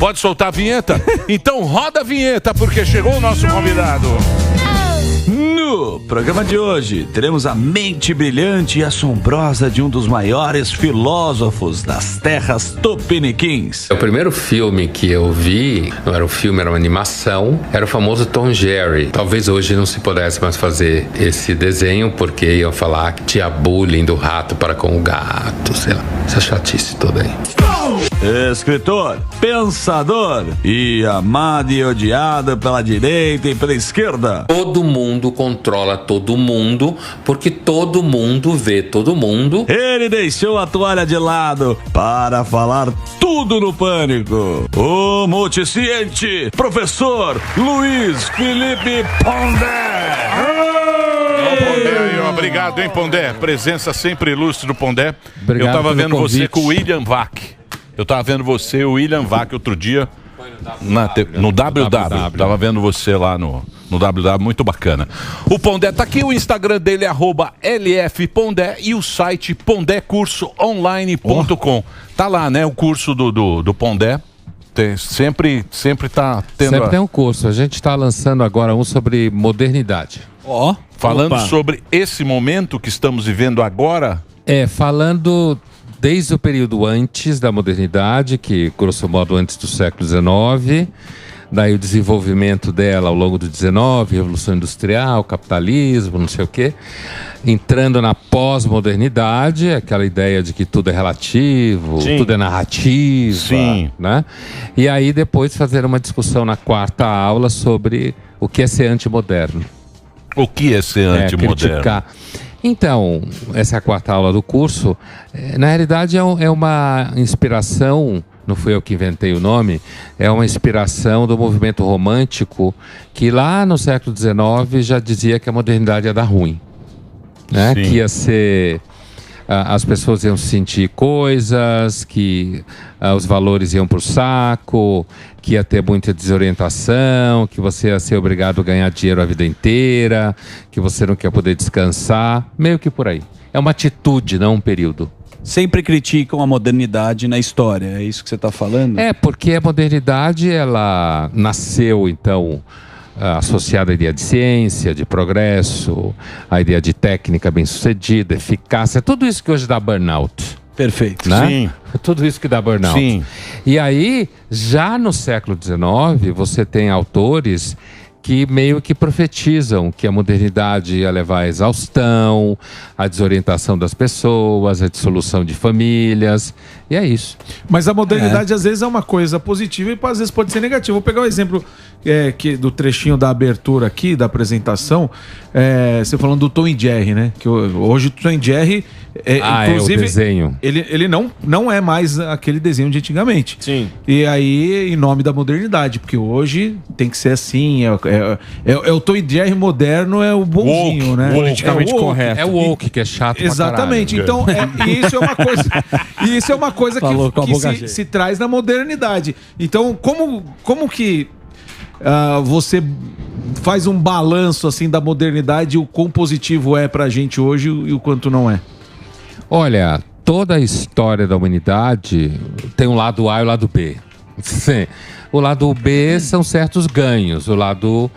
Pode soltar a vinheta? Então roda a vinheta, porque chegou o nosso convidado. No programa de hoje, teremos a mente brilhante e assombrosa de um dos maiores filósofos das terras tupiniquins. O primeiro filme que eu vi, não era um filme, era uma animação, era o famoso Tom e Jerry. Talvez hoje não se pudesse mais fazer esse desenho, porque iam falar que tinha bullying do rato para com o gato, sei lá, essa chatice toda aí. Escritor, pensador e amado e odiado pela direita e pela esquerda. Todo mundo controla todo mundo, porque todo mundo vê todo mundo. Ele deixou a toalha de lado para falar tudo no pânico. O multisciente, professor Luiz Felipe Pondé. Obrigado, hein, Pondé? Presença sempre ilustre do Pondé. Obrigado. Eu tava vendo convite. você com o William Vac. Eu tava vendo você, o William Vac, outro dia no WW. Tava vendo você lá no WW, muito bacana. O Pondé tá aqui, o Instagram dele é @LFPondé e o site pondécursoonline.com. Tá lá, né, o curso do Pondé. Sempre tá tendo... Sempre tem um curso. A gente está lançando agora um sobre modernidade. Falando sobre esse momento que estamos vivendo agora. Falando desde o período antes da modernidade, que grosso modo antes do século XIX, daí o desenvolvimento dela ao longo do XIX, Revolução Industrial, capitalismo, não sei o quê, entrando na pós-modernidade, aquela ideia de que tudo é relativo, Sim. tudo é narrativa, Sim. né? E aí depois fazer uma discussão na quarta aula sobre o que é ser antimoderno. O que é ser antimoderno? Criticar. Então, essa é a quarta aula do curso. Na realidade é uma inspiração, não fui eu que inventei o nome, é uma inspiração do movimento romântico que lá no século XIX já dizia que a modernidade ia dar ruim, né? Sim. Que ia ser... as pessoas iam sentir coisas, que os valores iam para o saco, que ia ter muita desorientação, que você ia ser obrigado a ganhar dinheiro a vida inteira, que você não quer poder descansar, meio que por aí. É uma atitude, não um período. Sempre criticam a modernidade na história, é isso que você está falando? Porque a modernidade, ela nasceu, então... associada à ideia de ciência, de progresso, à ideia de técnica bem-sucedida, eficácia, tudo isso que hoje dá burnout. Perfeito. Né? Sim. Tudo isso que dá burnout. Sim. E aí, já no século XIX, você tem autores que meio que profetizam que a modernidade ia levar à exaustão, à desorientação das pessoas, à dissolução de famílias, e é isso. Mas a modernidade às vezes é uma coisa positiva e às vezes pode ser negativa. Vou pegar o exemplo do trechinho da abertura aqui, da apresentação, você falando do Tom e Jerry, né? Que hoje o Tom e Jerry, inclusive, é o desenho. Ele não é mais aquele desenho de antigamente. Sim. E aí, em nome da modernidade, porque hoje tem que ser assim, é o Tom e Jerry moderno, é o bonzinho, né? Politicamente woke. correto. É o woke, que é chato Exatamente. pra caralho. Então, e isso é uma coisa Falou com a que boca se, cheia. se traz na modernidade. Então, como que você faz um balanço assim da modernidade, o quão positivo é pra gente hoje e o quanto não é? Olha, toda a história da humanidade tem um lado A e o lado B. Sim. O lado B são certos ganhos, o lado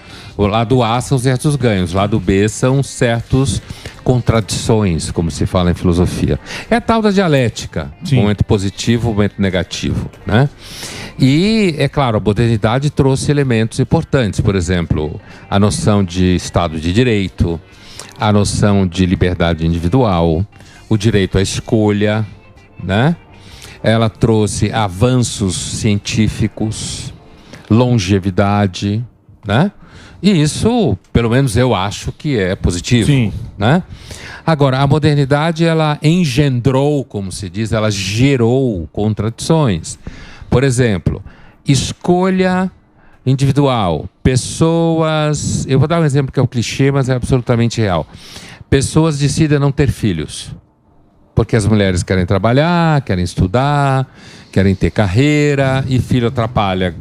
A são certos ganhos, o lado B são certos contradições, como se fala em filosofia. É a tal da dialética, momento positivo, momento negativo, né? E, é claro, a modernidade trouxe elementos importantes, por exemplo, a noção de Estado de Direito, a noção de liberdade individual, o direito à escolha, né? Ela trouxe avanços científicos, longevidade, né? E isso, pelo menos eu acho que é positivo, né? Agora, a modernidade, ela engendrou, como se diz, ela gerou contradições. Por exemplo, escolha individual, pessoas... Eu vou dar um exemplo que é um clichê, mas é absolutamente real. Pessoas decidem não ter filhos. Porque as mulheres querem trabalhar, querem estudar, querem ter carreira e filho atrapalha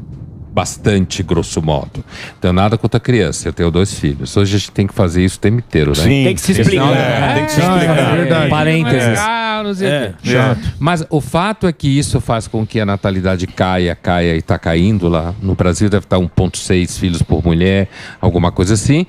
bastante, grosso modo. Não tenho nada contra a criança, eu tenho 2 filhos. Hoje a gente tem que fazer isso o tempo inteiro, né? Sim, Tem que se explicar. Tem que se explicar. É verdade. Parênteses. tal, não sei o quê. Mas o fato é que isso faz com que a natalidade caia e está caindo lá. No Brasil deve estar 1,6 filhos por mulher, alguma coisa assim.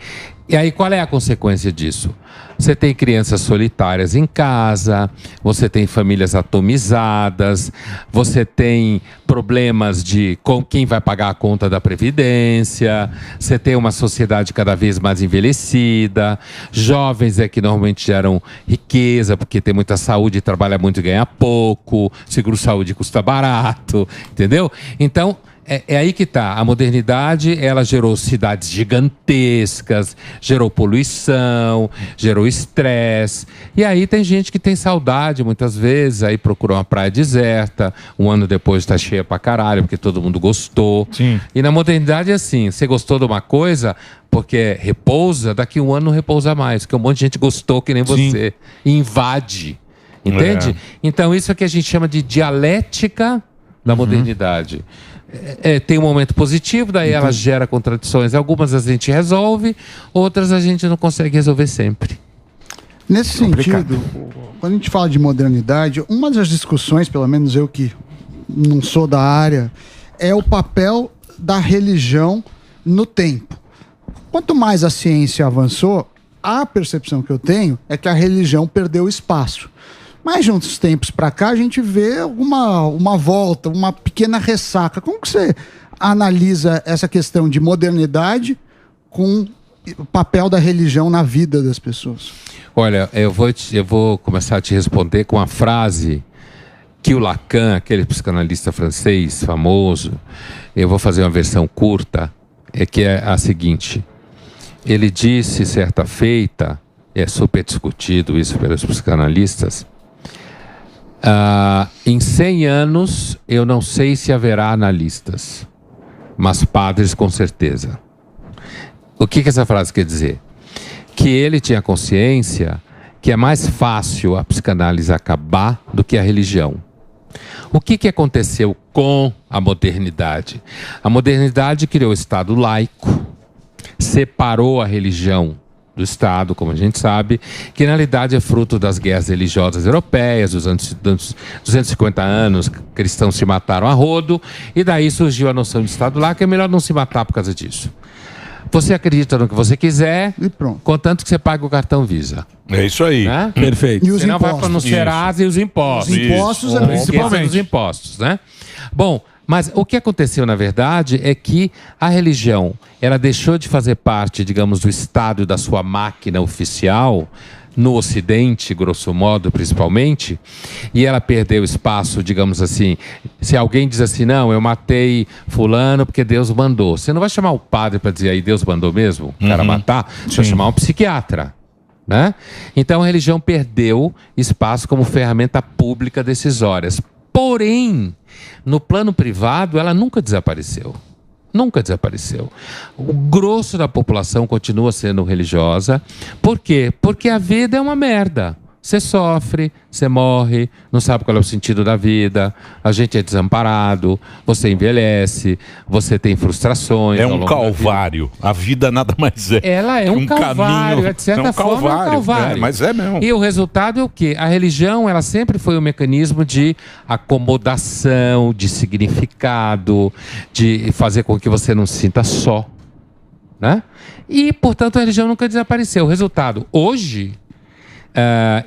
E aí qual é a consequência disso? Você tem crianças solitárias em casa, você tem famílias atomizadas, você tem problemas de quem vai pagar a conta da Previdência, você tem uma sociedade cada vez mais envelhecida, jovens que normalmente geram riqueza, porque tem muita saúde, trabalha muito e ganha pouco, seguro-saúde custa barato, entendeu? Então, é aí que está. A modernidade, ela gerou cidades gigantescas, gerou poluição, gerou estresse. E aí tem gente que tem saudade, muitas vezes, aí procura uma praia deserta, um ano depois está cheia pra caralho, porque todo mundo gostou. Sim. E na modernidade é assim, você gostou de uma coisa, porque repousa, daqui um ano não repousa mais, porque um monte de gente gostou que nem você. E invade. Entende? Então isso é que a gente chama de dialética da modernidade. Tem um momento positivo, daí ela gera contradições. Algumas a gente resolve, outras a gente não consegue resolver sempre. Nesse sentido, quando a gente fala de modernidade, uma das discussões, pelo menos eu que não sou da área, é o papel da religião no tempo. Quanto mais a ciência avançou, a percepção que eu tenho é que a religião perdeu espaço. Mas de uns tempos para cá a gente vê uma volta, uma pequena ressaca. Como que você analisa essa questão de modernidade com o papel da religião na vida das pessoas? Olha, eu vou começar a te responder com uma frase que o Lacan, aquele psicanalista francês famoso, eu vou fazer uma versão curta, que é a seguinte. Ele disse certa feita, é super discutido isso pelos psicanalistas, em 100 anos, eu não sei se haverá analistas, mas padres com certeza. O que essa frase quer dizer? Que ele tinha consciência que é mais fácil a psicanálise acabar do que a religião. O que aconteceu com a modernidade? A modernidade criou o Estado laico, separou a religião do Estado, como a gente sabe, que na realidade é fruto das guerras religiosas europeias, dos 250 anos, cristãos se mataram a rodo, e daí surgiu a noção de Estado laico, que é melhor não se matar por causa disso. Você acredita no que você quiser, e pronto. Contanto que você pague o cartão Visa. É isso aí. Né? Perfeito. E os você não vai impostos? para no Serasa e os impostos. Os impostos é principalmente. Os impostos, né? Bom, mas o que aconteceu, na verdade, é que a religião, ela deixou de fazer parte, digamos, do Estado e da sua máquina oficial, no Ocidente, grosso modo, principalmente, e ela perdeu espaço, digamos assim. Se alguém diz assim, não, eu matei fulano porque Deus mandou, você não vai chamar o padre para dizer aí, Deus mandou mesmo o cara matar? Você vai chamar um psiquiatra. Né? Então a religião perdeu espaço como ferramenta pública decisória. Porém, no plano privado, ela nunca desapareceu. Nunca desapareceu. O grosso da população continua sendo religiosa. Por quê? Porque a vida é uma merda. Você sofre, você morre, não sabe qual é o sentido da vida, a gente é desamparado, você envelhece, você tem frustrações. É um calvário. A vida nada mais é. Ela é um calvário, caminho, de certa forma é um calvário. Mas é mesmo. E o resultado é o quê? A religião, ela sempre foi um mecanismo de acomodação, de significado, de fazer com que você não se sinta só. Né? E, portanto, a religião nunca desapareceu. O resultado, hoje,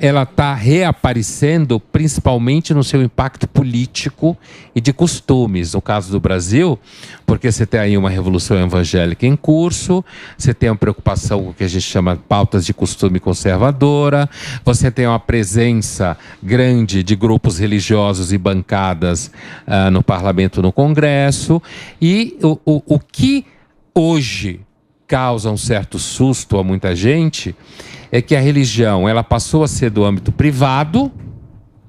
ela está reaparecendo principalmente no seu impacto político e de costumes. No caso do Brasil, porque você tem aí uma revolução evangélica em curso, você tem uma preocupação com o que a gente chama de pautas de costume conservadora, você tem uma presença grande de grupos religiosos e bancadas no parlamento, no Congresso, e o que hoje causa um certo susto a muita gente é que a religião, ela passou a ser do âmbito privado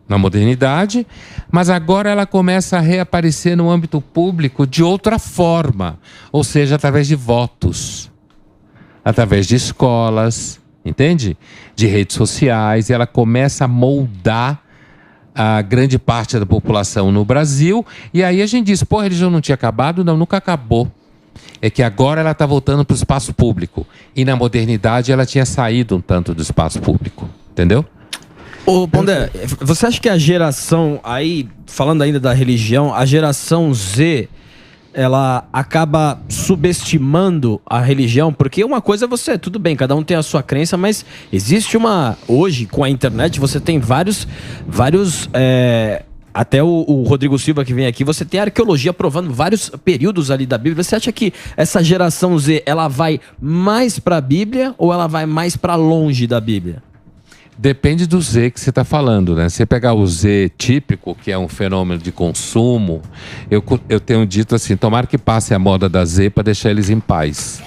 na modernidade, mas agora ela começa a reaparecer no âmbito público de outra forma, ou seja, através de votos, através de escolas, entende? De redes sociais, e ela começa a moldar a grande parte da população no Brasil, e aí a gente diz, pô, a religião não tinha acabado? Não, nunca acabou. É que agora ela está voltando para o espaço público. E na modernidade ela tinha saído um tanto do espaço público. Entendeu? Ô, Pondé, você acha que a geração, aí, falando ainda da religião, a geração Z, ela acaba subestimando a religião? Porque uma coisa é você, tudo bem, cada um tem a sua crença, mas existe hoje, com a internet, você tem vários até o Rodrigo Silva que vem aqui, você tem a arqueologia provando vários períodos ali da Bíblia. Você acha que essa geração Z, ela vai mais para a Bíblia ou ela vai mais para longe da Bíblia? Depende do Z que você está falando, né? Se você pegar o Z típico, que é um fenômeno de consumo, eu tenho dito assim, tomara que passe a moda da Z para deixar eles em paz.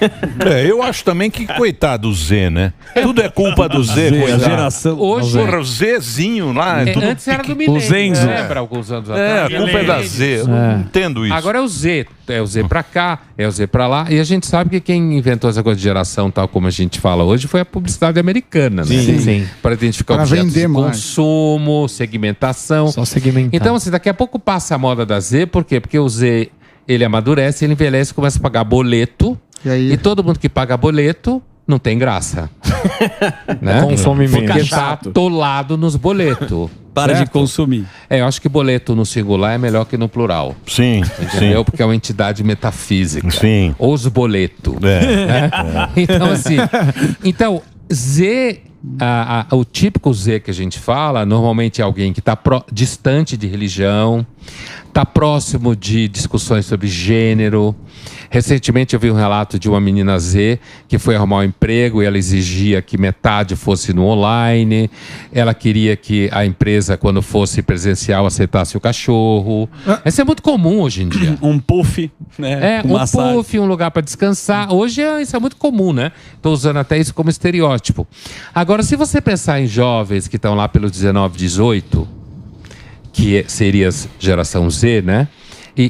Eu acho também que, coitado do Z, né? Tudo é culpa do Z, a geração. Hoje, porra, o Zzinho lá. Tudo antes era do Milênio, o Zenzo. lembra alguns anos atrás? A culpa é da Z. Eu não entendo isso. Agora é o Z. É o Z pra cá, é o Z pra lá. E a gente sabe que quem inventou essa coisa de geração, tal como a gente fala hoje, foi a publicidade americana, né? Sim. Para identificar Pra objetos vender de mais. consumo, segmentação. Só segmentar. Então, assim, daqui a pouco passa a moda da Z, por quê? Porque o Z, ele amadurece, ele envelhece, começa a pagar boleto. E todo mundo que paga boleto não tem graça. Né? Consome menos. Porque Fica tá chato. atolado nos boletos. Para de certo? consumir. Eu acho que boleto no singular é melhor que no plural. Sim, Entendeu? Porque é uma entidade metafísica. Sim. Os boletos. Então, assim. Então, Z. O típico Z que a gente fala, normalmente é alguém que está distante de religião, está próximo de discussões sobre gênero. Recentemente eu vi um relato de uma menina Z que foi arrumar um emprego e ela exigia que metade fosse no online. Ela queria que a empresa, quando fosse presencial, aceitasse o cachorro. Isso é muito comum hoje em dia. Um puff, né? Um puff, um lugar para descansar. Hoje isso é muito comum, né? Estou usando até isso como estereótipo. Agora, se você pensar em jovens que estão lá pelos 19, 18, que seria a geração Z, né?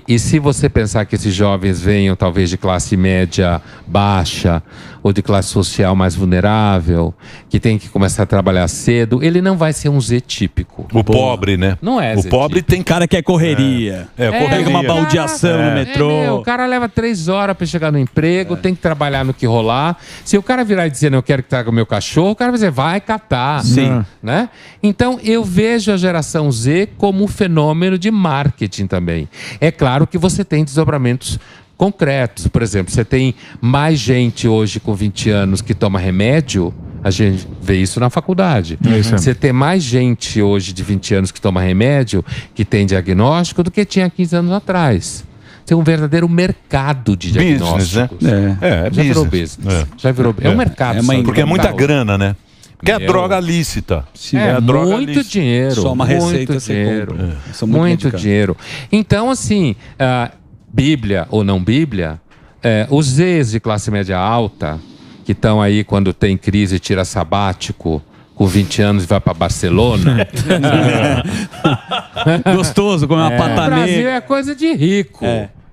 E se você pensar que esses jovens venham talvez de classe média baixa ou de classe social mais vulnerável, que tem que começar a trabalhar cedo, ele não vai ser um Z típico. O pobre, né? Não é O Z pobre típico. tem O cara quer correria. correria. Pega uma baldeação no metrô. O cara leva 3 horas para chegar no emprego, tem que trabalhar no que rolar. Se o cara virar e dizer, eu quero que traga o meu cachorro, o cara vai dizer, vai catar. Sim. Né? Então, eu vejo a geração Z como um fenômeno de marketing também. É claro que você tem desdobramentos concretos. Por exemplo, você tem mais gente hoje com 20 anos que toma remédio, a gente vê isso na faculdade. Você tem mais gente hoje de 20 anos que toma remédio, que tem diagnóstico, do que tinha 15 anos atrás. Tem um verdadeiro mercado de diagnósticos. Business, né? Já virou business. business. Já virou. É um mercado. Porque é muita grana, né? Porque é Meu. droga lícita. É, a droga muito lícita. dinheiro. Só uma muito receita você dinheiro. compra. São muito Muito medicados. dinheiro. Então, assim, Bíblia ou não Bíblia, os Zs de classe média alta, que estão aí quando tem crise, tira sabático, com 20 anos e vai para Barcelona. Gostoso, comer uma O pata Brasil negra. é coisa de rico.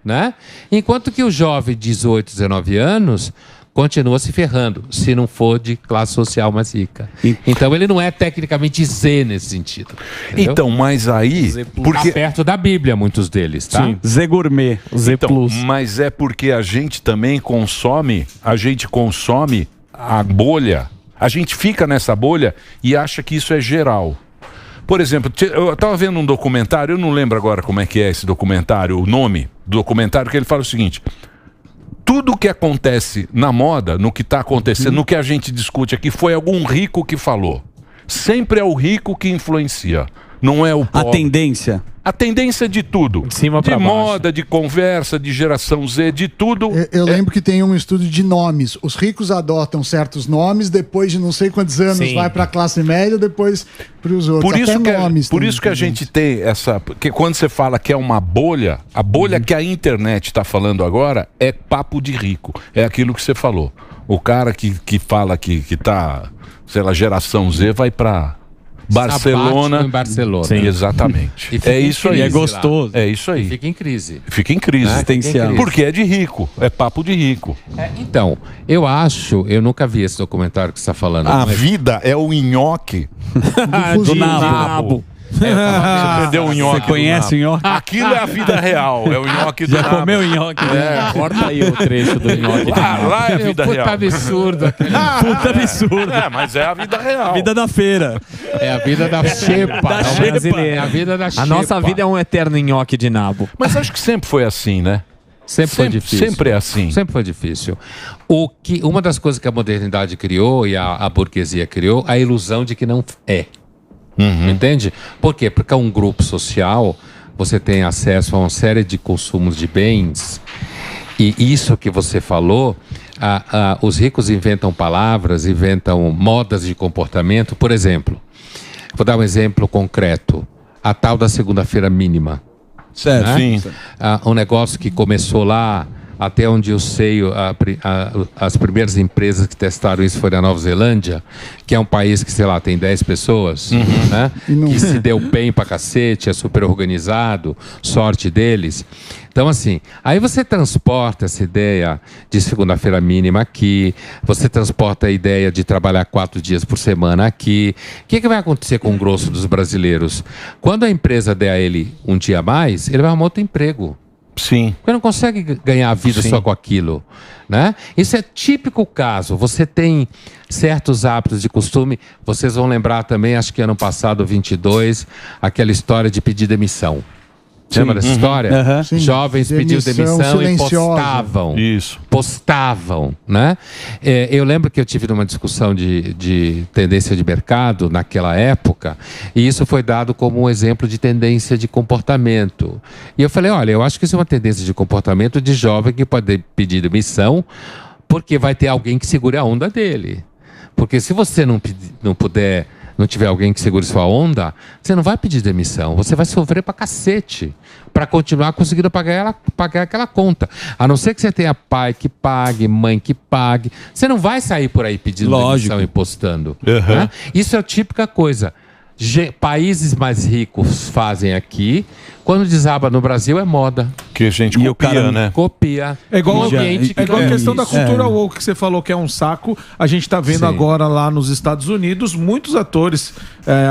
Né? Enquanto que o jovem de 18, 19 anos continua se ferrando, se não for de classe social mais rica. Então ele não é tecnicamente Z nesse sentido. Entendeu? Então, mas aí... Tá perto da Bíblia, muitos deles, tá? Sim. Z Gourmet, Z Então, Plus. mas é porque a gente também consome a bolha. A gente fica nessa bolha e acha que isso é geral. Por exemplo, eu estava vendo um documentário, eu não lembro agora como é que é esse documentário, o nome do documentário, que ele fala o seguinte: tudo que acontece na moda, no que está acontecendo, no que a gente discute aqui, foi algum rico que falou. Sempre é o rico que influencia, não é o pobre. A tendência. A tendência de tudo. De cima pra de baixo. moda, de conversa, de geração Z, de tudo. Eu lembro que tem um estudo de nomes. Os ricos adotam certos nomes, depois de não sei quantos anos Sim. vai para a classe média, depois para os outros. Por isso, Até nomes por tem isso que a diferença. gente tem essa... Porque quando você fala que é uma bolha, a bolha que a internet está falando agora é papo de rico. É aquilo que você falou. O cara que fala que tá, sei lá, geração Z vai para Barcelona. Sabático em Barcelona. Sim, exatamente. E fica É em isso aí. E é gostoso. É isso aí. Fica em crise. Fica em crise. Existencial. Porque é de rico. É papo de rico. Então, eu nunca vi esse documentário que você está falando. A mas vida é o nhoque Do nabo. Você perdeu o nhoque. Você conhece o nhoque? Aquilo é a vida real. É o nhoque do Já nabo. comeu nhoque? É. Corta aí o trecho do nhoque. Lá é a vida real. Puta absurdo. Puta absurdo. É, mas é a vida real. Vida da feira. É a vida da xepa. Da xepa. Brasileira. É a vida da xepa. A nossa vida é um eterno nhoque de nabo. Mas acho que sempre foi assim, né? Sempre foi difícil. Sempre é assim. Sempre foi difícil. Uma das coisas que a modernidade criou e a burguesia criou, a ilusão de que não é. Entende? Por quê? Porque é um grupo social, você tem acesso a uma série de consumos de bens, e isso que você falou, os ricos inventam palavras, inventam modas de comportamento. Por exemplo, vou dar um exemplo concreto, a tal da segunda-feira mínima. Certo. Sim. Um negócio que começou lá, até onde eu sei, as primeiras empresas que testaram isso foi na Nova Zelândia, que é um país que, sei lá, tem 10 pessoas, né? Que se deu bem pra cacete, é super organizado, sorte deles. Então, assim, aí você transporta essa ideia de segunda-feira mínima aqui, você transporta a ideia de trabalhar 4 dias por semana aqui. O que vai acontecer com o grosso dos brasileiros? Quando a empresa der a ele um dia a mais, ele vai arrumar outro emprego. Sim. Porque não consegue ganhar a vida só com aquilo, né? Isso é típico caso. Você tem certos hábitos de costume. Vocês vão lembrar também, acho que ano passado, 22, aquela história de pedir demissão. Lembra dessa história? Sim. Jovens pediam demissão e postavam. Isso. Postavam, né? Eu lembro que eu tive numa discussão de tendência de mercado naquela época, e isso foi dado como um exemplo de tendência de comportamento. E eu falei, olha, eu acho que isso é uma tendência de comportamento de jovem que pode pedir demissão porque vai ter alguém que segure a onda dele. Porque se você não tiver alguém que segure sua onda, você não vai pedir demissão. Você vai sofrer pra cacete para continuar conseguindo pagar aquela conta. A não ser que você tenha pai que pague, mãe que pague. Você não vai sair por aí pedindo demissão e postando. Né? Isso é a típica coisa. Países mais ricos fazem aqui. Quando desaba no Brasil é moda. Que a gente copia, né? Copia. É igual, ambiente é igual a questão da isso. cultura woke que você falou que é um saco. A gente tá vendo agora lá nos Estados Unidos muitos atores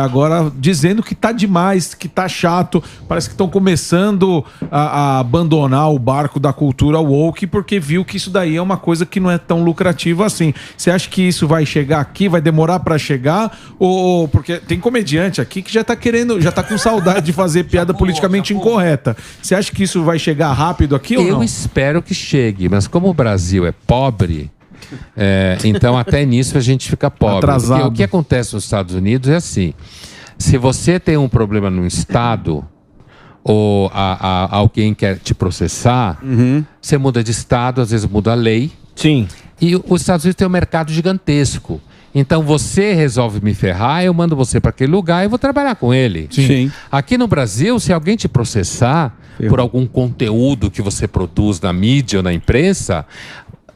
agora dizendo que tá demais, que tá chato. Parece que estão começando a abandonar o barco da cultura woke porque viu que isso daí é uma coisa que não é tão lucrativa assim. Você acha que isso vai chegar aqui, vai demorar pra chegar? Ou porque tem comediante aqui que já tá querendo, já tá com saudade de fazer piada politicamente incorreta. Você acha que isso vai chegar rápido aqui ou não? Eu espero que chegue, mas como o Brasil é pobre, então até nisso a gente fica pobre. Atrasado. Porque o que acontece nos Estados Unidos é assim, se você tem um problema no estado, ou alguém quer te processar, você muda de estado, às vezes muda a lei. Sim. E os Estados Unidos tem um mercado gigantesco. Então você resolve me ferrar, eu mando você para aquele lugar e vou trabalhar com ele. Sim. Aqui no Brasil, se alguém te processar por algum conteúdo que você produz na mídia ou na imprensa,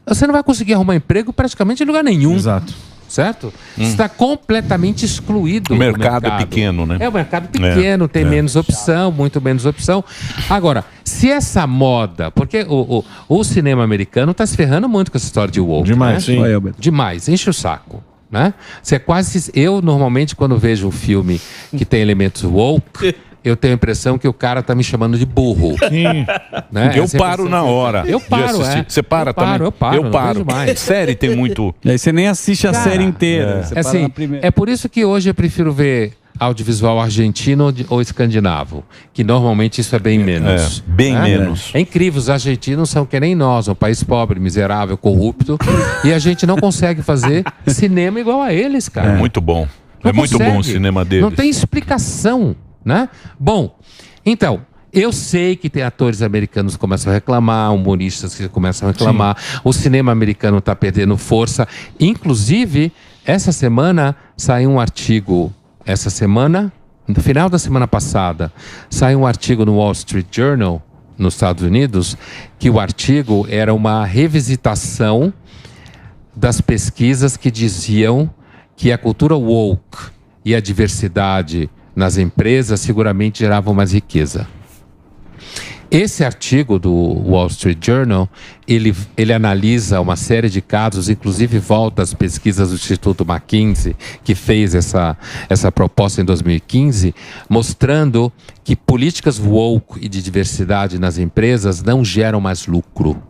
você não vai conseguir arrumar emprego praticamente em lugar nenhum. Exato. Certo? Você está completamente excluído. O mercado é pequeno, né? É, o mercado pequeno, tem menos opção, muito menos opção. Agora, se essa moda... Porque o cinema americano está se ferrando muito com essa história de woke. Demais, né? sim. Demais, enche o saco. Né? Você quase... Eu, normalmente, quando vejo um filme que tem elementos woke... Eu tenho a impressão que o cara tá me chamando de burro. Sim. Né? Eu paro na hora. Eu paro, de assistir. Você para também? Eu paro. Eu paro. Série tem muito... E aí você nem assiste a série inteira. Você para assim, na primeira. é por isso que hoje eu prefiro ver audiovisual argentino ou escandinavo, que normalmente isso é bem menos. Bem menos. É incrível, os argentinos são que nem nós, um país pobre, miserável, corrupto, e a gente não consegue fazer cinema igual a eles, cara. É muito bom. Não muito consegue. bom o cinema deles. Não tem explicação, né? Bom, então, eu sei que tem atores americanos que começam a reclamar, humoristas que começam a reclamar. Sim. O cinema americano está perdendo força. Inclusive, essa semana saiu um artigo, no final da semana passada, saiu um artigo no Wall Street Journal, nos Estados Unidos, que o artigo era uma revisitação das pesquisas que diziam que a cultura woke e a diversidade nas empresas seguramente geravam mais riqueza. Esse artigo do Wall Street Journal, ele analisa uma série de casos, inclusive volta às pesquisas do Instituto McKinsey, que fez essa proposta em 2015, mostrando que políticas woke e de diversidade nas empresas não geram mais lucro.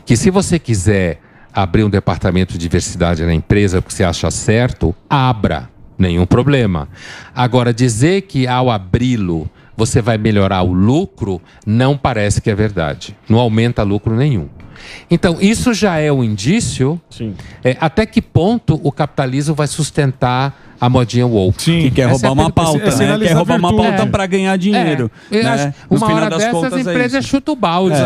Que se você quiser abrir um departamento de diversidade na empresa porque você acha certo, abra, nenhum problema. Agora, dizer que ao abri-lo você vai melhorar o lucro, não parece que é verdade. Não aumenta lucro nenhum. Então, isso já é um indício até que ponto o capitalismo vai sustentar a modinha woke. Sim, que quer roubar uma pauta, né? Quer roubar uma pauta para ganhar dinheiro. Né? Uma hora dessas, as empresas chutam o balde.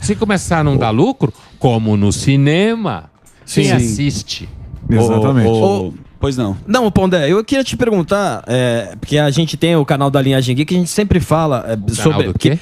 Se começar a não dar lucro, como no cinema, quem assiste? Exatamente. Pois não. Não, Pondé, eu queria te perguntar, porque a gente tem o canal da Linhagem Geek, que a gente sempre fala sobre... do quê?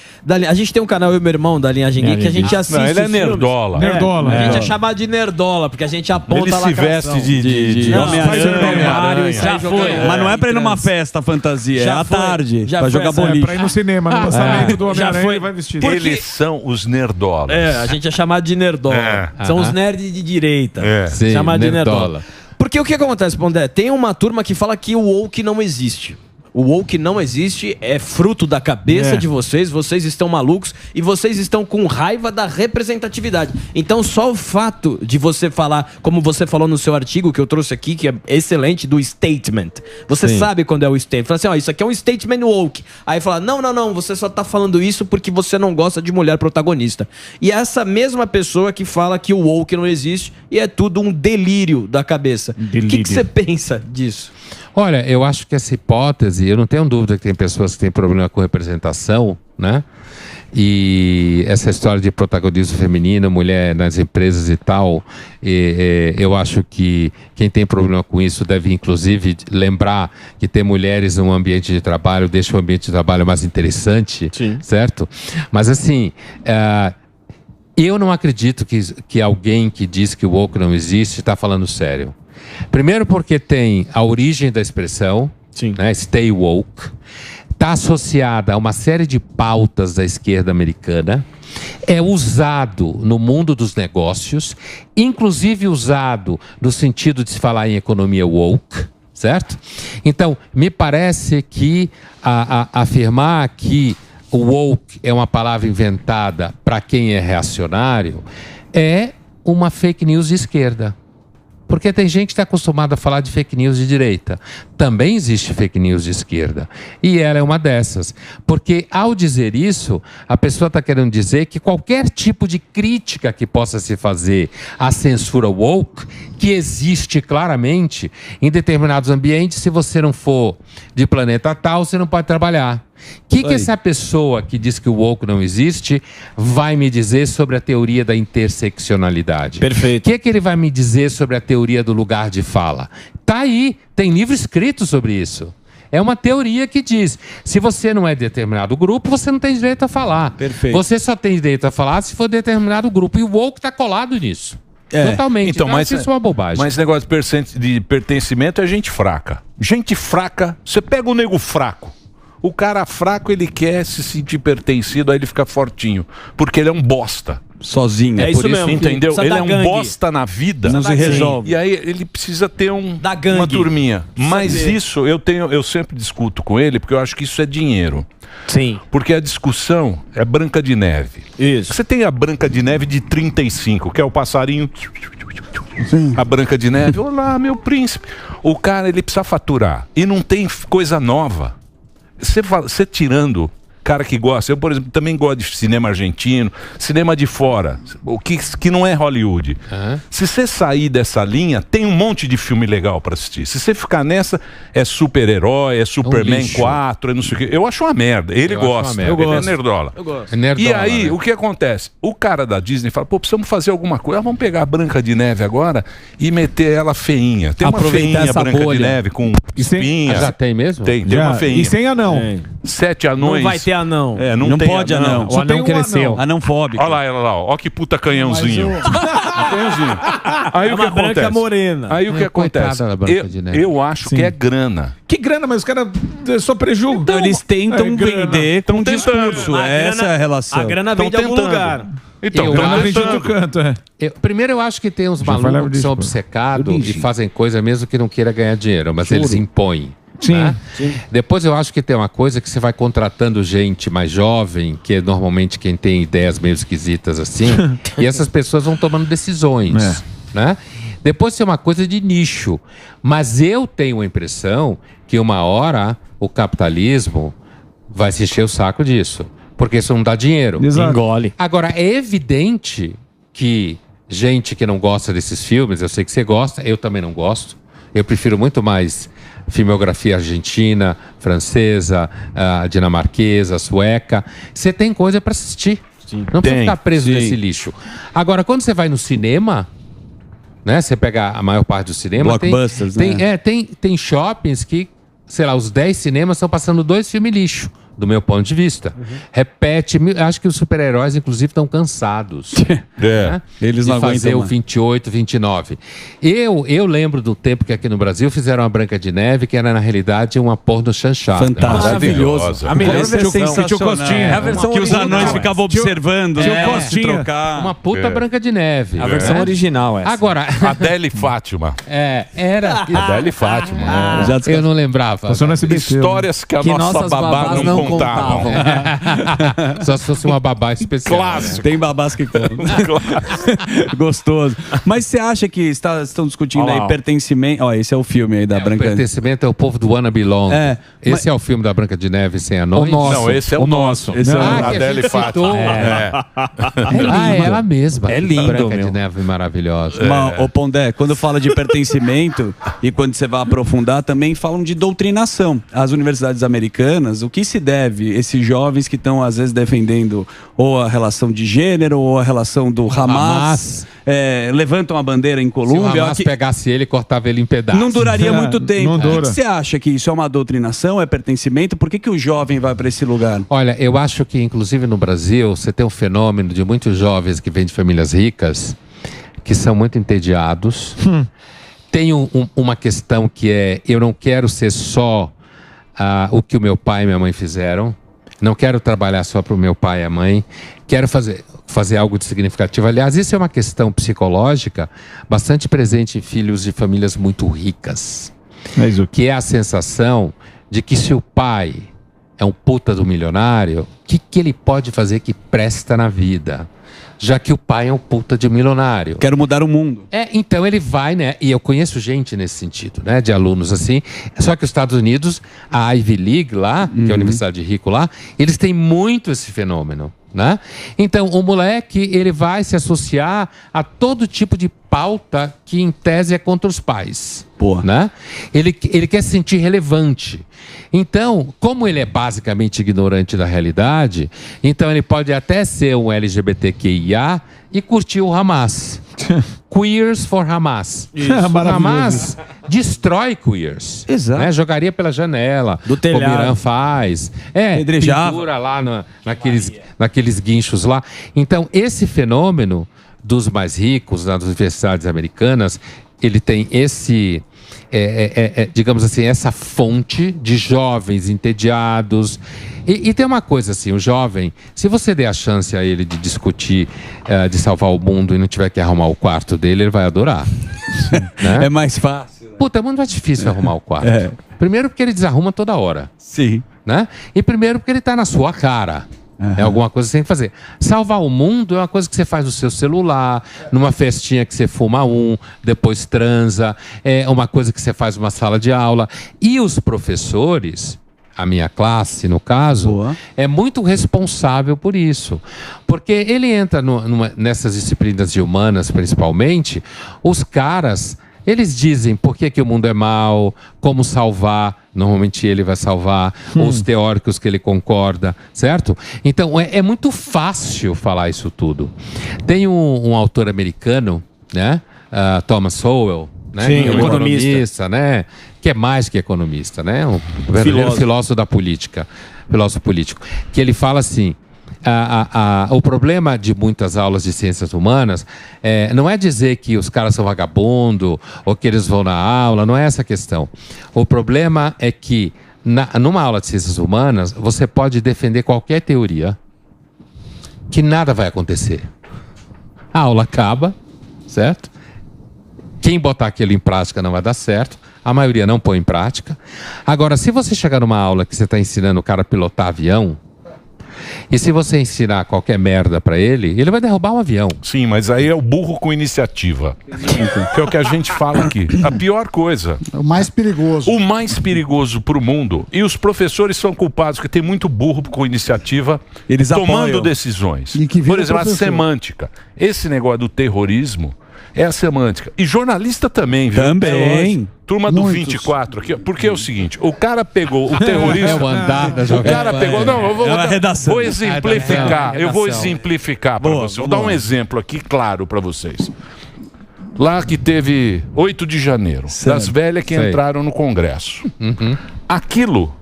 A gente tem um canal, eu e meu irmão, da Linhagem Geek, que a gente assiste. Não, ele é os filmes. nerdola. Nerdola. A gente é chamado de nerdola, porque a gente aponta Ele a se lacração. veste de Homem-Aranha. Já foi. Mas não é pra ir numa festa fantasia, é à tarde, pra jogar É boliche. pra ir no cinema, no lançamento do Homem-Aranha, foi. ele vai vestido. Eles são os nerdolas. A gente é chamado de nerdola. São os nerds de direita. Sim, Chamado de nerdola. nerdola. Porque o que acontece, Pondé? Tem uma turma que fala que o woke não existe. O woke não existe, é fruto da cabeça de vocês estão malucos e vocês estão com raiva da representatividade. Então só o fato de você falar, como você falou no seu artigo que eu trouxe aqui, que é excelente, do statement. Você sabe quando é o statement. Fala assim, ó, isso aqui é um statement woke. Aí fala, não, você só tá falando isso porque você não gosta de mulher protagonista. E é essa mesma pessoa que fala que o woke não existe e é tudo um delírio da cabeça. O que você pensa disso? Olha, eu acho que essa hipótese, eu não tenho dúvida que tem pessoas que têm problema com representação, né? E essa história de protagonismo feminino, mulher nas empresas e tal, eu acho que quem tem problema com isso deve, inclusive, lembrar que ter mulheres no ambiente de trabalho deixa o ambiente de trabalho mais interessante, certo? Mas assim, eu não acredito que alguém que diz que o woke não existe está falando sério. Primeiro porque tem a origem da expressão, né, stay woke, está associada a uma série de pautas da esquerda americana, é usado no mundo dos negócios, inclusive usado no sentido de se falar em economia woke, certo? Então, me parece que afirmar que o woke é uma palavra inventada para quem é reacionário é uma fake news de esquerda. Porque tem gente que está acostumada a falar de fake news de direita. Também existe fake news de esquerda. E ela é uma dessas. Porque ao dizer isso, a pessoa está querendo dizer que qualquer tipo de crítica que possa se fazer à censura woke, que existe claramente em determinados ambientes, se você não for de planeta tal, você não pode trabalhar. O que essa pessoa que diz que o woke não existe vai me dizer sobre a teoria da interseccionalidade? Perfeito. O que ele vai me dizer sobre a teoria do lugar de fala? Tá aí, tem livro escrito sobre isso. É uma teoria que diz, se você não é de determinado grupo, você não tem direito a falar. Perfeito. Você só tem direito a falar se for de determinado grupo. E o woke está colado nisso. Totalmente. Então, mas isso é uma bobagem. Mas negócio de pertencimento é gente fraca. Gente fraca, você pega o nego fraco. O cara fraco, ele quer se sentir pertencido, aí ele fica fortinho. Porque ele é um bosta. Sozinho. É isso mesmo. Entendeu? Ele é um gangue. bosta na vida. Não se resolve. E aí ele precisa ter Da gangue. uma turminha. Mas Saber. isso eu sempre discuto com ele, porque eu acho que isso é dinheiro. Sim. Porque a discussão é Branca de Neve. Isso. Você tem a Branca de Neve de 35, que é o passarinho. Sim. A Branca de Neve. Olá, meu príncipe. O cara, ele precisa faturar. E não tem coisa nova. Você tirando cara que gosta, eu por exemplo também gosto de cinema argentino, cinema de fora, o que não é Hollywood. Se você sair dessa linha, tem um monte de filme legal pra assistir. Se você ficar nessa, é super-herói, é Superman 4, é não sei o que. Eu acho uma merda. Ele gosta, ele é nerdola. Eu gosto. E aí, o que acontece? O cara da Disney fala, pô, precisamos fazer alguma coisa. Vamos pegar a Branca de Neve agora e meter ela feinha. Tem uma Aproveitar feinha essa Branca bolha. de Neve com espinha. Já tem mesmo? Tem uma feinha. E sem anão. 7 anões. Não vai ter anão? Não tem pode anão. O anão cresceu. Anãofóbico. Olha lá, ó que puta canhãozinho. Canhãozinho. Aí o que uma branca acontece? morena. Aí o que acontece? Eu acho que é grana. Que grana, mas os caras só prejuízo. Então, eles tentam vender com tentando. discurso. Essa é a relação. A grana vem de algum lugar. Então, grana vem de outro canto, Primeiro, eu acho que tem uns malucos que são obcecados e fazem coisa mesmo que não queira ganhar dinheiro, mas eles impõem. Sim, né? sim. Depois eu acho que tem uma coisa que você vai contratando gente mais jovem, que é normalmente quem tem ideias meio esquisitas assim, e essas pessoas vão tomando decisões, né? Depois tem uma coisa de nicho, mas eu tenho a impressão que uma hora o capitalismo vai se encher o saco disso, porque isso não dá dinheiro. Exato. Engole. Agora, é evidente que gente que não gosta desses filmes, eu sei que você gosta, eu também não gosto, eu prefiro muito mais filmografia argentina, francesa, dinamarquesa, sueca. Você tem coisa para assistir. Sim. Não precisa ficar preso Sim. nesse lixo. Agora, quando você vai no cinema, né? Você pega a maior parte do cinema, Blockbusters, né? tem shoppings que, sei lá, os 10 cinemas estão passando 2 filmes lixo, do meu ponto de vista. Repete, acho que os super-heróis, inclusive, estão cansados. Né? Eles não de fazer aguentam o mais. 28, 29. Eu lembro do tempo que aqui no Brasil fizeram a Branca de Neve, que era, na realidade, uma porno chanchada. Fantástico. Maravilhoso. A melhor Essa é versão. sensacional. É a versão que os original, anões é. ficavam observando, se trocar. Uma puta Branca de Neve. A versão original, essa. Agora, Adele e Fátima. era... Adele e Fátima. Eu não lembrava. Passou no SBT. Histórias que a nossa nossas babá babás não não contava. Só se fosse uma babá especial. Clássico. Tem babás que contam. Gostoso. Mas você acha que estão discutindo Olha lá, aí ó. pertencimento... Ó, esse é o filme aí da O Branca... pertencimento é o povo do Wanna Belong. Mas- Esse é o filme da Branca de Neve sem anões? Não, esse é o nosso. Esse é o- que a Adele gente e Fátima. citou. É ela mesma. É lindo, Branca meu. de Neve maravilhosa. Mas, ô Pondé, quando fala de pertencimento e quando você vai aprofundar, também falam de doutrinação. As universidades americanas, o que se deve esses jovens que estão, às vezes, defendendo ou a relação de gênero ou a relação do Hamas, levantam a bandeira em Se o Colômbia... Hamas que pegasse ele e cortava ele em pedaços. não duraria muito tempo. não O dura. que você acha que isso é uma doutrinação, é pertencimento? Por que o jovem vai para esse lugar? Olha, eu acho que, inclusive no Brasil, você tem um fenômeno de muitos jovens que vêm de famílias ricas, que são muito entediados. Tem uma questão que é, eu não quero ser só o que o meu pai e minha mãe fizeram. Não quero trabalhar só para o meu pai e a mãe. Quero fazer algo de significativo. Aliás, isso é uma questão psicológica bastante presente em filhos de famílias muito ricas. Que é a sensação de que se o pai é um puta do milionário, o que ele pode fazer que presta na vida? Já que o pai é um puta de milionário. Quero mudar o mundo. Então ele vai, né? E eu conheço gente nesse sentido, né? De alunos assim. Só que os Estados Unidos, a Ivy League lá, que é a Universidade de Rico lá, eles têm muito esse fenômeno, né? Então o moleque, ele vai se associar a todo tipo de pauta que em tese é contra os pais. Porra. Né? Ele quer se sentir relevante. Então, como ele é basicamente ignorante da realidade, então ele pode até ser um LGBTQIA e curtir o Hamas. Queers for Hamas. O Hamas destrói queers. Exato. Né? Jogaria pela janela. Do telhado. Como o Irã faz. Pedrejava. Pendura lá naqueles guinchos lá. Então, esse fenômeno dos mais ricos nas universidades americanas, ele tem esse... digamos assim, essa fonte de jovens entediados. E tem uma coisa assim, o jovem, se você der a chance a ele de discutir, de salvar o mundo e não tiver que arrumar o quarto dele, ele vai adorar. Né? É mais fácil. Puta, é muito mais difícil arrumar o quarto. Primeiro porque ele desarruma toda hora. Sim. Né? E primeiro porque ele tá na sua cara. É alguma coisa que você tem que fazer. Salvar o mundo é uma coisa que você faz no seu celular, numa festinha que você fuma depois transa, é uma coisa que você faz numa sala de aula. E os professores, a minha classe no caso, é muito responsável por isso. Porque ele entra nessas disciplinas de humanas principalmente, os caras... Eles dizem por que o mundo é mau, como salvar, normalmente ele vai salvar, os teóricos que ele concorda, certo? Então é muito fácil falar isso tudo. Tem um autor americano, né? Thomas Sowell, né? Sim, Que é um economista. né? Que é mais que economista, né? Um verdadeiro filósofo da política, filósofo político, que ele fala assim: o problema de muitas aulas de ciências humanas não é dizer que os caras são vagabundo ou que eles vão na aula, não é essa a questão. O problema é que numa aula de ciências humanas você pode defender qualquer teoria que nada vai acontecer. A aula acaba, certo? Quem botar aquilo em prática não vai dar certo. A maioria não põe em prática. Agora, se você chegar numa aula que você está ensinando o cara a pilotar avião, e se você ensinar qualquer merda pra ele, ele vai derrubar um avião. Sim, mas aí é o burro com iniciativa. Que é o que a gente fala aqui. A pior coisa. O mais perigoso. O mais perigoso pro mundo. E os professores são culpados, porque tem muito burro com iniciativa Eles tomando apoiam. decisões. E que vira Por exemplo, a professor. semântica. Esse negócio do terrorismo é a semântica. E jornalista também, viu? Também. Turma do Muitos. 24 aqui, ó. Porque é o seguinte, o cara pegou o terrorismo. É o andar da O Jovem cara Pan. pegou. Não, eu vou, É uma redação. vou exemplificar. É Eu vou redação. exemplificar para Boa, vocês. Vou vamos dar um lá. exemplo aqui claro para vocês. Lá que teve 8 de janeiro, Certo. das velhas que Sei. entraram no Congresso. Aquilo,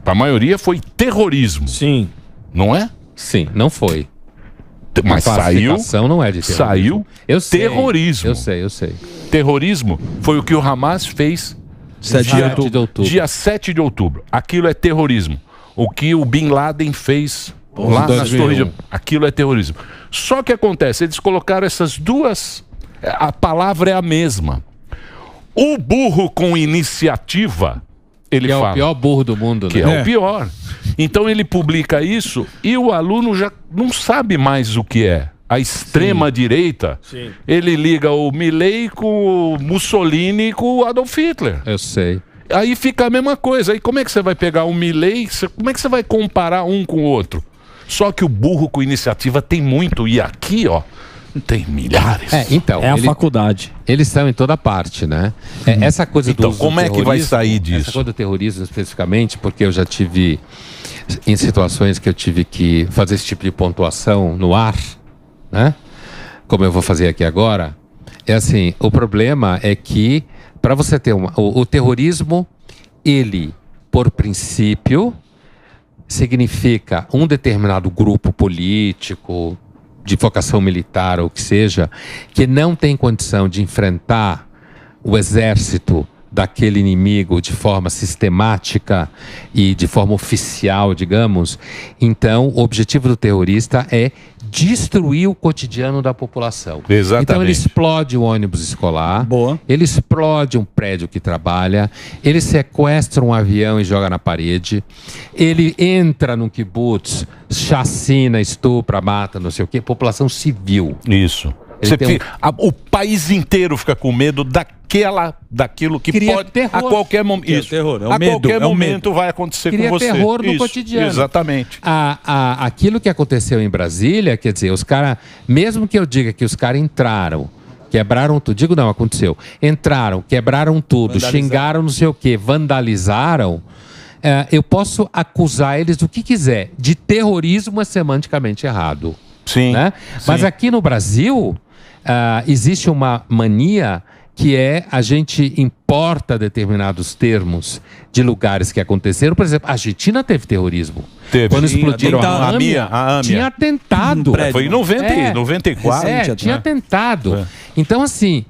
a maioria foi terrorismo, Sim. não é? Sim, não foi. Mas A saiu. classificação não é de terrorismo. Saiu Eu sei, terrorismo. Eu sei. Terrorismo foi o que o Hamas fez 7 de Dia outubro. de outubro. dia 7 de outubro. Aquilo é terrorismo. O que o Bin Laden fez lá nas 2001. torres de... Aquilo é terrorismo. Só que acontece, eles colocaram essas duas... A palavra é a mesma. O burro com iniciativa, ele Que é fala... o pior burro do mundo, né? Que é o pior. Então ele publica isso e o aluno já não sabe mais o que é. A extrema-direita, ele liga o Milley com o Mussolini e com o Adolf Hitler. Eu sei. Aí fica a mesma coisa. Aí como é que você vai pegar o Milley? Como é que você vai comparar um com o outro? Só que o burro com iniciativa tem muito. E aqui, ó, tem milhares. Então, É a faculdade. eles estão em toda parte, né? Essa coisa Então, do como é que vai terrorismo, sair disso? Essa coisa do terrorismo especificamente, porque eu já tive em situações que eu tive que fazer esse tipo de pontuação no ar, né? Como eu vou fazer aqui agora, é assim, o problema é que para você ter o terrorismo, ele, por princípio, significa um determinado grupo político, de vocação militar ou o que seja, que não tem condição de enfrentar o exército daquele inimigo de forma sistemática e de forma oficial, digamos. Então, o objetivo do terrorista é destruir o cotidiano da população. Exatamente. Então, ele explode o ônibus escolar, Boa. ele explode um prédio que trabalha, ele sequestra um avião e joga na parede, ele entra num kibutz, chacina, estupra, mata, não sei o quê, população civil. Isso. Ele tem o país inteiro fica com medo daquilo que Cria pode terror. a qualquer momento. Cria Isso. terror, é o a medo, qualquer é o momento vai acontecer Cria com você. terror no Isso, cotidiano. Exatamente. Aquilo que aconteceu em Brasília, quer dizer, os caras, mesmo que eu diga que os caras entraram, quebraram tudo, digo não, aconteceu, entraram, quebraram tudo, xingaram não sei o que, vandalizaram, eu posso acusar eles do que quiser, de terrorismo é semanticamente errado. Sim. Né? Mas aqui no Brasil, existe uma mania que é a gente importa determinados termos de lugares que aconteceram. Por exemplo, a Argentina teve terrorismo. Teve. Quando Sim, explodiram a atentado. AMIA, A AMIA. tinha atentado. Foi em 94. Tinha atentado. É. Então, assim,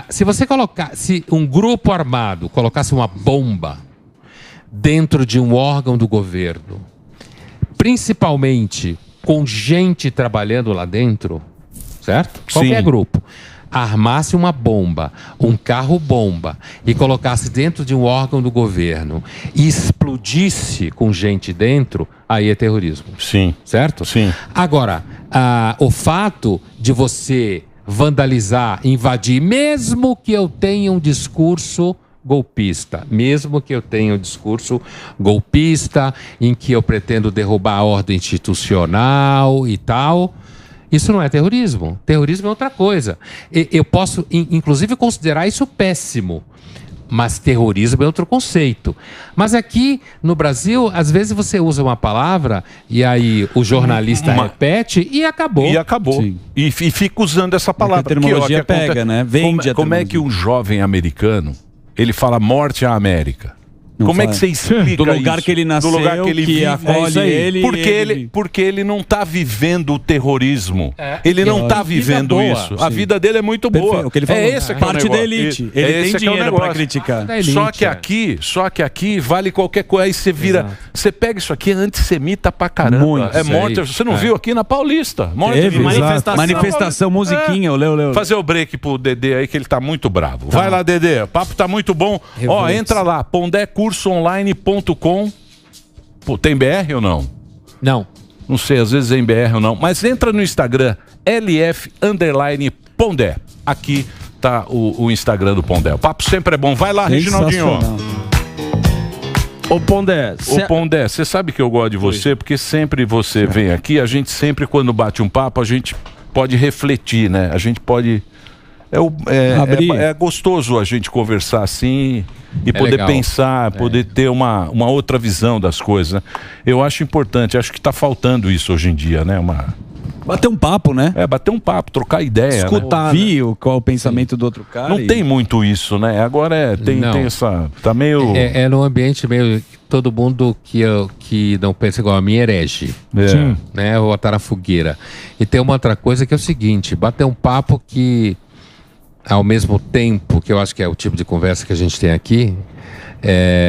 se você se um grupo armado colocasse uma bomba dentro de um órgão do governo, principalmente com gente trabalhando lá dentro, certo? Qualquer Sim. grupo, armasse uma bomba, um carro-bomba e colocasse dentro de um órgão do governo e explodisse com gente dentro, aí é terrorismo. Sim. Certo? Sim. Agora, o fato de você vandalizar, invadir, mesmo que eu tenha um discurso golpista, em que eu pretendo derrubar a ordem institucional e tal, isso não é terrorismo. Terrorismo é outra coisa. Eu posso, inclusive, considerar isso péssimo. Mas terrorismo é outro conceito. Mas aqui no Brasil, às vezes você usa uma palavra e aí o jornalista repete e acabou. E acabou. E fica usando essa palavra. Porque a terminologia pega, né? Vende como é que um jovem americano, ele fala morte à América? Como fala. É que você explica do lugar isso? que ele nasceu, do lugar que ele vive, acolhe ele, porque ele não está vivendo o terrorismo. Ele não está vivendo isso. A vida dele é muito boa. O que ele falou, esse que é o parte da negócio. elite. Ele tem dinheiro para criticar. Só que aqui vale qualquer coisa. Aí você vira, você pega isso aqui, é antissemita pra caramba. Muito. É morte. Você não viu aqui na Paulista? Manifestação, musiquinha, olê. Fazer o break pro Dedê aí que ele tá muito bravo. Vai lá, Dedê. O papo tá muito bom. Ó, entra lá, pondecursoonline.com. Pô, tem BR ou não? Não. Não sei, às vezes é em BR ou não. Mas entra no Instagram, LF_Pondé. Aqui tá o Instagram do Pondé. O papo sempre é bom. Vai lá, Reginaldinho. Ô Pondé, você sabe que eu gosto de você, porque sempre você vem aqui, a gente sempre, quando bate um papo, a gente pode refletir, né? A gente pode... É gostoso a gente conversar assim e poder legal. pensar, poder ter uma outra visão das coisas, né? Eu acho importante, acho que está faltando isso hoje em dia, né? Bater um papo, né? Bater um papo, trocar ideia. Escutar, né? Ouvir qual é o pensamento do outro cara. Não tem muito isso, né? Agora tem essa... Tá meio... É num ambiente meio... Todo mundo que não pensa igual a mim herege. Sim. Né? Ou botar na fogueira. E tem uma outra coisa que é o seguinte, bater um papo que... Ao mesmo tempo, que eu acho que é o tipo de conversa que a gente tem aqui,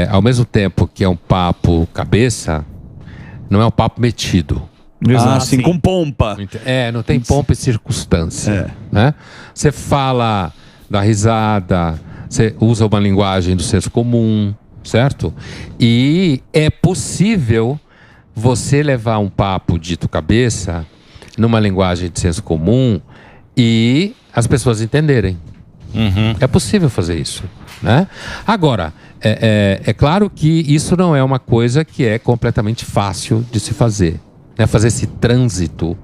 ao mesmo tempo que é um papo cabeça, não é um papo metido. Assim, com pompa. Não tem pompa e circunstância. Né? Você fala, dá risada, você usa uma linguagem do senso comum, certo? E é possível você levar um papo dito cabeça numa linguagem de senso comum e as pessoas entenderem. É possível fazer isso, né? Agora, é claro que isso não é uma coisa que é completamente fácil de se fazer, né? Fazer esse trânsito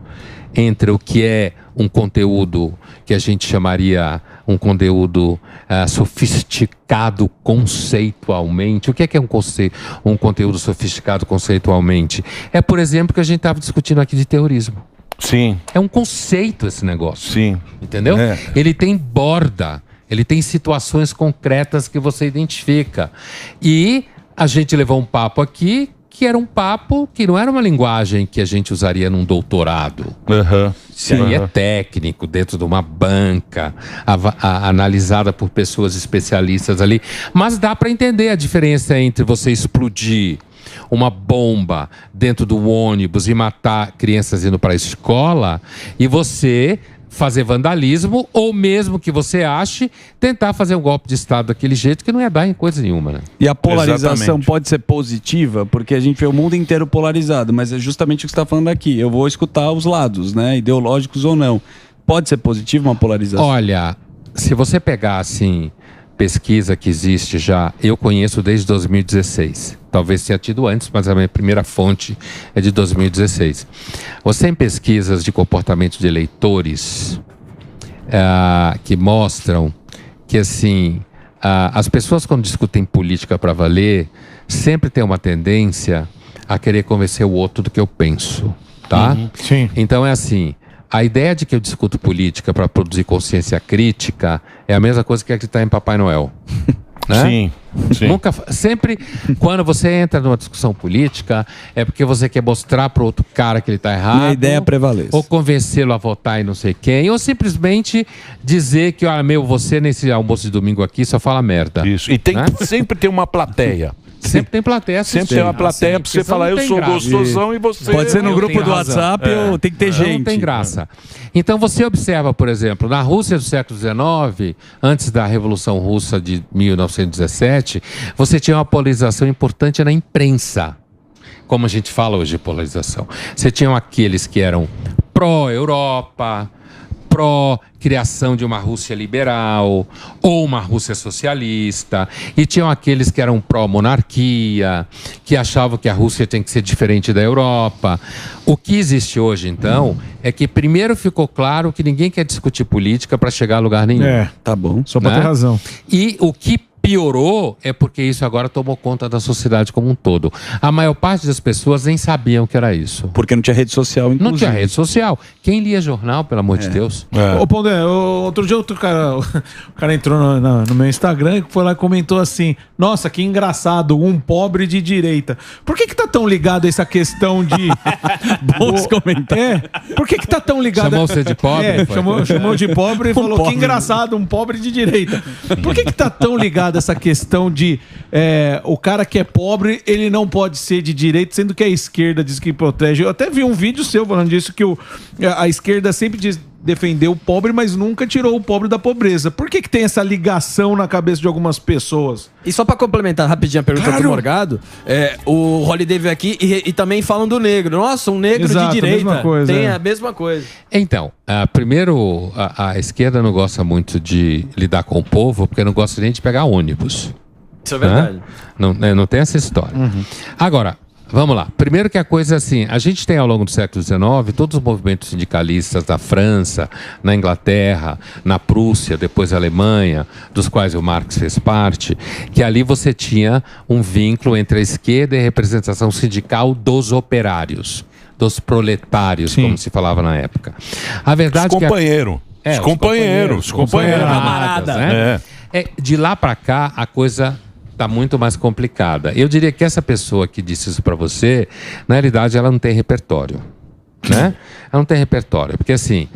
entre o que é um conteúdo que a gente chamaria um conteúdo sofisticado conceitualmente. O que é um conteúdo sofisticado conceitualmente? É, por exemplo, que a gente estava discutindo aqui de terrorismo. Sim. É um conceito esse negócio. Sim. Entendeu? Ele tem borda, ele tem situações concretas que você identifica. E a gente levou um papo aqui que era um papo que não era uma linguagem que a gente usaria num doutorado. Isso aí é técnico, dentro de uma banca, analisada por pessoas especialistas ali. Mas dá para entender a diferença entre você explodir uma bomba dentro do ônibus e matar crianças indo para a escola e você fazer vandalismo, ou mesmo que você ache, tentar fazer um golpe de Estado daquele jeito que não ia dar em coisa nenhuma, né? E a polarização pode ser positiva, porque a gente vê o mundo inteiro polarizado, mas é justamente o que você está falando aqui. Eu vou escutar os lados, né? Ideológicos ou não. Pode ser positivo uma polarização? Olha, se você pegar, assim, pesquisa que existe já, eu conheço desde 2016. Talvez tenha tido antes, mas a minha primeira fonte é de 2016. Você tem pesquisas de comportamento de eleitores que mostram que, assim, as pessoas quando discutem política para valer, sempre tem uma tendência a querer convencer o outro do que eu penso, tá? Sim. Então é assim, a ideia de que eu discuto política para produzir consciência crítica é a mesma coisa que acreditar em Papai Noel. Né? Sim. Sempre quando você entra numa discussão política é porque você quer mostrar para o outro cara que ele está errado. Minha ideia prevalece. Ou convencê-lo a votar em não sei quem, ou simplesmente dizer que, você nesse almoço de domingo aqui só fala merda. Isso. E sempre tem uma plateia. Sempre tem plateia assistindo. Sempre tem uma plateia para você falar, eu sou gostosão e você... Pode ser no grupo do WhatsApp ou tem que ter gente. Não tem graça. Então você observa, por exemplo, na Rússia do século XIX, antes da Revolução Russa de 1917, você tinha uma polarização importante na imprensa. Como a gente fala hoje de polarização. Você tinha aqueles que eram pró-Europa, pró-criação de uma Rússia liberal ou uma Rússia socialista, e tinham aqueles que eram pró-monarquia, que achavam que a Rússia tem que ser diferente da Europa. O que existe hoje, então, é que primeiro ficou claro que ninguém quer discutir política para chegar a lugar nenhum. Tá bom. Só para ter razão. E o que piorou é porque isso agora tomou conta da sociedade como um todo. A maior parte das pessoas nem sabiam que era isso. Porque não tinha rede social, inclusive. Não tinha rede social. Quem lia jornal, pelo amor de Deus? Ô, Pondé, outro dia o cara entrou no meu Instagram e foi lá e comentou assim: nossa, que engraçado, um pobre de direita. Por que tá tão ligado a essa questão de... Bons comentários. Por que tá tão ligado... Chamou você de pobre? Chamou de pobre e falou pobre. que engraçado, um pobre de direita. Por que tá tão ligado essa questão de o cara que é pobre, ele não pode ser de direita, sendo que a esquerda diz que protege? Eu até vi um vídeo seu falando disso, que a esquerda sempre defendeu o pobre, mas nunca tirou o pobre da pobreza. Por que tem essa ligação na cabeça de algumas pessoas? E só pra complementar rapidinho a pergunta do Morgado, o Holiday veio aqui e também falam do negro. Nossa, um negro Exato, de direita. a mesma coisa, Tem a mesma coisa. Então, primeiro, a esquerda não gosta muito de lidar com o povo, porque não gosta nem de pegar ônibus. Isso é verdade. Não tem essa história. Agora, vamos lá. Primeiro que a coisa é assim, a gente tem ao longo do século XIX todos os movimentos sindicalistas da França, na Inglaterra, na Prússia, depois a Alemanha, dos quais o Marx fez parte, que ali você tinha um vínculo entre a esquerda e a representação sindical dos operários, dos proletários, como se falava na época. A verdade Os companheiros. Os companheiros. Camaradas, né? De lá para cá, a coisa está muito mais complicada. Eu diria que essa pessoa que disse isso para você, na realidade, ela não tem repertório, né? Ela não tem repertório, porque assim,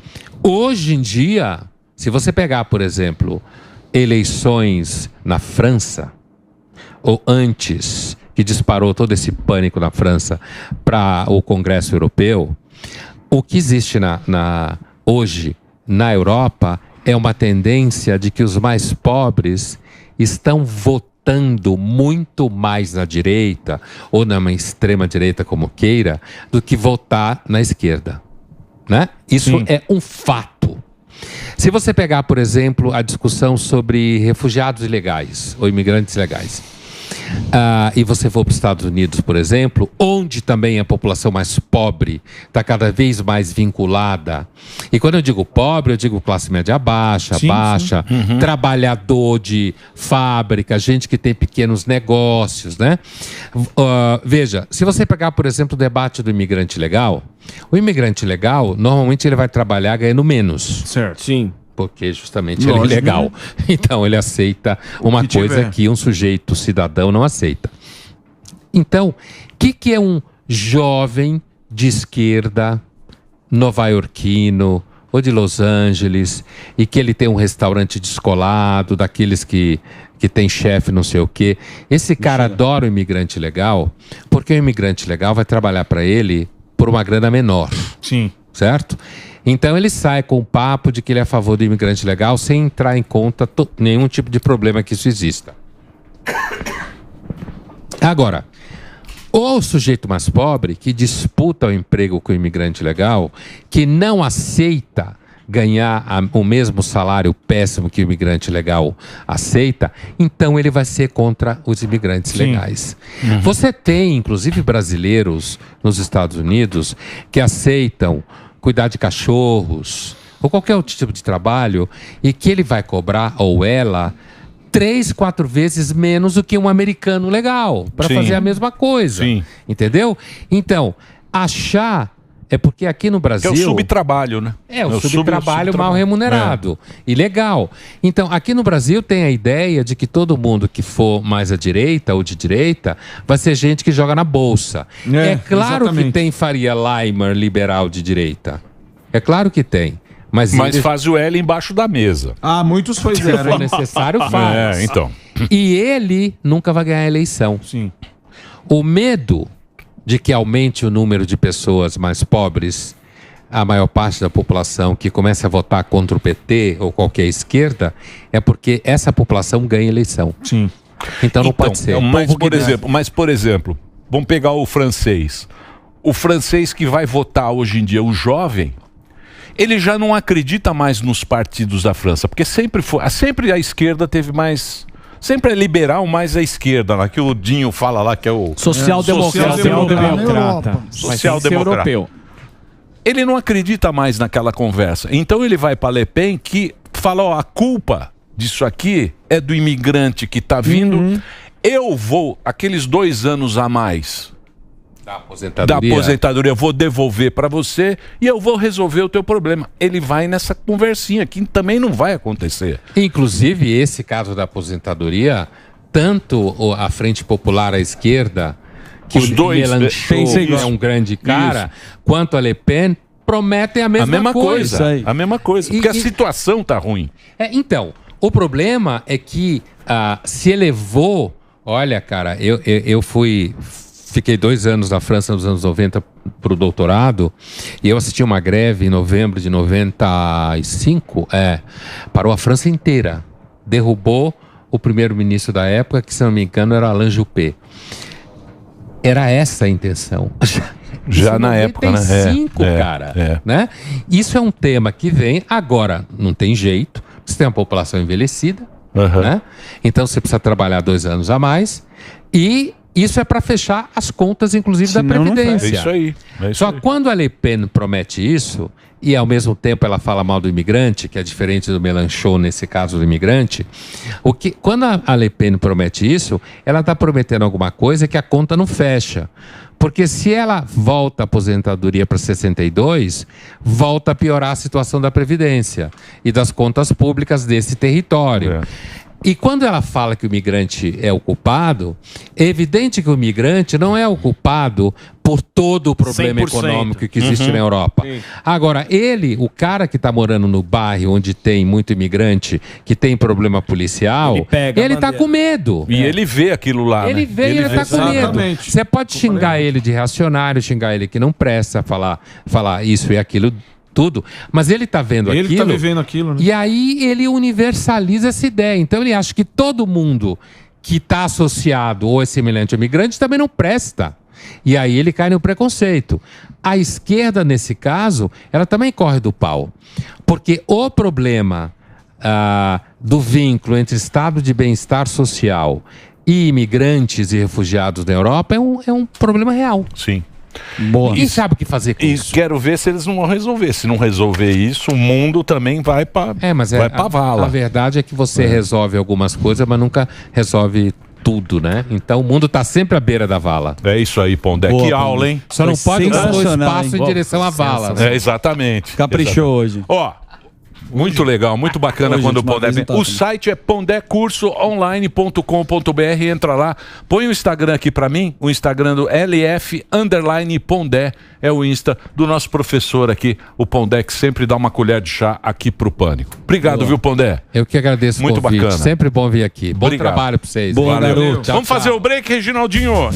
hoje em dia, se você pegar, por exemplo, eleições na França, ou antes, que disparou todo esse pânico na França para o Congresso Europeu, o que existe hoje na Europa é uma tendência de que os mais pobres estão votando muito mais na direita, ou na extrema direita, como queira, do que votar na esquerda, né? Isso é um fato. Se você pegar, por exemplo, a discussão sobre refugiados ilegais ou imigrantes legais, e você for para os Estados Unidos, por exemplo, onde também a população mais pobre está cada vez mais vinculada. E quando eu digo pobre, eu digo classe média baixa, trabalhador de fábrica, gente que tem pequenos negócios, né? Veja, se você pegar, por exemplo, o debate do imigrante legal, o imigrante legal, normalmente ele vai trabalhar ganhando menos. Certo. Sim. Porque justamente ele é ilegal. Então ele aceita uma coisa que um sujeito cidadão não aceita. Então, o que é um jovem de esquerda nova-iorquino ou de Los Angeles e que ele tem um restaurante descolado, daqueles que tem chefe não sei o quê? Esse cara adora o imigrante legal porque o imigrante legal vai trabalhar para ele por uma grana menor. Sim. Certo? Então ele sai com o papo de que ele é a favor do imigrante legal sem entrar em conta nenhum tipo de problema que isso exista. Agora, o sujeito mais pobre que disputa o emprego com o imigrante legal, que não aceita ganhar o mesmo salário péssimo que o imigrante legal aceita, então ele vai ser contra os imigrantes legais. Você tem, inclusive, brasileiros nos Estados Unidos que aceitam cuidar de cachorros, ou qualquer outro tipo de trabalho, e que ele vai cobrar, ou ela, 3, 4 vezes menos do que um americano legal, para fazer a mesma coisa. Entendeu? Então, achar... É porque aqui no Brasil... É o subtrabalho, né? É, o subtrabalho mal remunerado. Ilegal. Então, aqui no Brasil tem a ideia de que todo mundo que for mais à direita ou de direita vai ser gente que joga na bolsa. É claro que tem Faria Limer liberal de direita. É claro que tem. Mas faz o L embaixo da mesa. Muitos fizeram. Se for necessário, faz. Então. E ele nunca vai ganhar a eleição. Sim. O medo de que aumente o número de pessoas mais pobres, a maior parte da população que começa a votar contra o PT ou qualquer esquerda, é porque essa população ganha eleição. Sim. Então não pode ser. Mas, por exemplo, vamos pegar o francês. O francês que vai votar hoje em dia, o jovem, ele já não acredita mais nos partidos da França, porque sempre a esquerda teve mais... Sempre é liberal, mais à esquerda, lá que o Dinho fala lá que é o... Social-democrata. Social-democrata. Ele não acredita mais naquela conversa. Então ele vai para Le Pen que fala, a culpa disso aqui é do imigrante que tá vindo. Eu vou, aqueles 2 anos a mais da aposentadoria, eu vou devolver para você e eu vou resolver o teu problema. Ele vai nessa conversinha que também não vai acontecer. Inclusive, esse caso da aposentadoria, tanto a Frente Popular à esquerda, que os dois Mélenchon é um grande cara, quanto a Le Pen, prometem a mesma coisa. A mesma coisa, porque a situação tá ruim. Então, o problema é que se elevou... Olha, cara, eu fiquei 2 anos na França nos anos 90 para o doutorado e eu assisti uma greve em novembro de 95, parou a França inteira. Derrubou o primeiro-ministro da época, que se não me engano era Alain Juppé. Era essa a intenção. Já na época, né? 95, cara. Né? Isso é um tema que vem agora, não tem jeito. Você tem uma população envelhecida, né? Então você precisa trabalhar 2 anos a mais e isso é para fechar as contas, inclusive, da Previdência. É isso aí. Só quando a Le Pen promete isso, e ao mesmo tempo ela fala mal do imigrante, que é diferente do Mélenchon nesse caso do imigrante, quando a Le Pen promete isso, ela está prometendo alguma coisa que a conta não fecha. Porque se ela volta a aposentadoria para 62, volta a piorar a situação da Previdência e das contas públicas desse território. E quando ela fala que o migrante é o culpado, é evidente que o migrante não é o culpado por todo o problema 100%. Econômico que existe na Europa. Agora, o cara que está morando no bairro onde tem muito imigrante, que tem problema policial, ele está com medo. E ele vê aquilo lá, Ele né? vê e ele está com medo. Você pode xingar ele de reacionário, xingar ele que não presta, falar isso e aquilo, tudo, mas ele está vendo aquilo. Ele está vivendo aquilo, né? E aí ele universaliza essa ideia. Então ele acha que todo mundo que está associado ou é semelhante ao migrante também não presta. E aí ele cai no preconceito. A esquerda, nesse caso, ela também corre do pau. Porque o problema do vínculo entre estado de bem-estar social e imigrantes e refugiados na Europa é um problema real. Sim. Boa. Ninguém sabe o que fazer com isso. E quero ver se eles não vão resolver. Se não resolver isso, o mundo também vai para a vala. A verdade é que você resolve algumas coisas, mas nunca resolve tudo, né? Então o mundo está sempre à beira da vala. É isso aí, Pondé. Que aula, hein? Só não pode dar o espaço em direção à vala. É, exatamente. Caprichou hoje. Ó, muito legal, muito bacana quando o Pondé vem. O site é pondécursoonline.com.br. Entra lá, põe o Instagram aqui pra mim, o Instagram do LF_Pondé é o Insta do nosso professor aqui, o Pondé, que sempre dá uma colher de chá aqui pro Pânico. Obrigado, viu, Pondé? Eu que agradeço o muito convite. bacana. Sempre bom vir aqui. Bom Obrigado. trabalho pra vocês. Boa, Valeu. garoto. Vamos fazer o break, Reginaldinho.